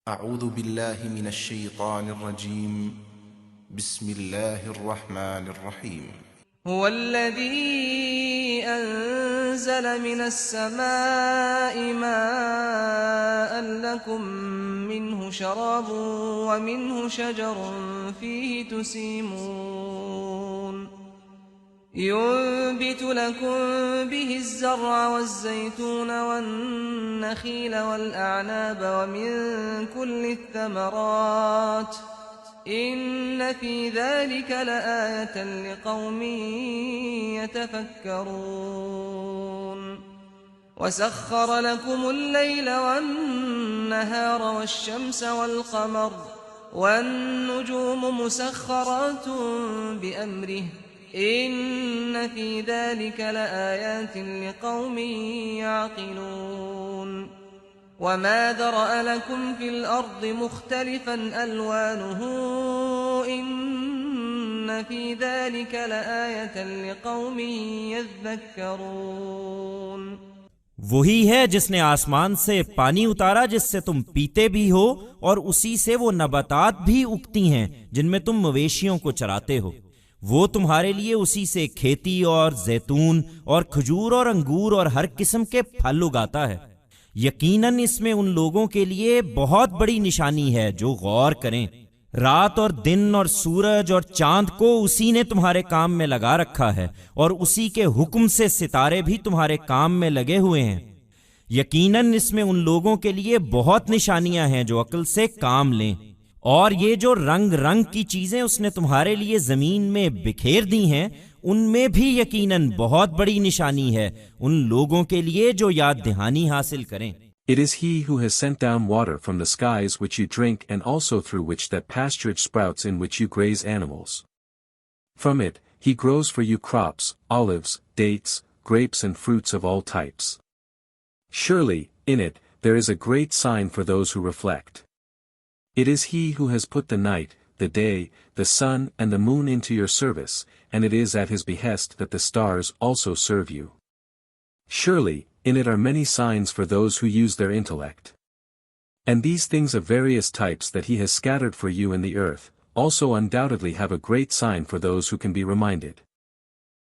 أعوذ بالله من الشيطان الرجيم. بسم الله الرحمن الرحيم. هو الذي أنزل من السماء ماء لكم منه شراب ومنه شجر فيه تسيمون ينبت لكم به الزرع والزيتون والنخيل والأعناب ومن كل الثمرات إن في ذلك لآية لقوم يتفكرون وسخر لكم الليل والنهار والشمس والقمر والنجوم مسخرات بأمره إن في ذلك لآيات لقوم يعقلون وما ذرأ لكم في الأرض مختلفا ألوانه إن في ذلك لآية لقوم يذكرون وہی ہے جس نے آسمان سے پانی اتارا جس سے تم پیتے بھی ہو اور اسی سے وہ نباتات بھی اگتی ہیں جن میں تم مویشیوں کو چراتے ہو۔ وہ تمہارے لیے اسی سے کھیتی اور زیتون اور کھجور اور انگور اور ہر قسم کے پھل اگاتا ہے۔ یقیناً اس میں ان لوگوں کے لیے بہت بڑی نشانی ہے جو غور کریں۔ رات اور دن اور سورج اور چاند کو اسی نے تمہارے کام میں لگا رکھا ہے اور اسی کے حکم سے ستارے بھی تمہارے کام میں لگے ہوئے ہیں۔ یقیناً اس میں ان لوگوں کے لیے بہت نشانیاں ہیں جو عقل سے کام لیں۔ اور یہ جو رنگ رنگ کی چیزیں اس نے تمہارے لیے زمین میں بکھیر دی ہیں ان میں بھی یقیناً بہت بڑی نشانی ہے ان لوگوں کے لیے جو یاد دہانی حاصل کریں۔ It is he who has sent down water from the skies which you drink and also through which that pasturage sprouts in which you graze animals. From it, he grows for you crops, olives, dates, grapes and fruits of all types. Surely, in it, there is a great sign for those who reflect. It is he who has put the night, the day, the sun and the moon into your service, and it is at his behest that the stars also serve you. Surely, in it are many signs for those who use their intellect. And these things of various types that he has scattered for you in the earth, also undoubtedly have a great sign for those who can be reminded.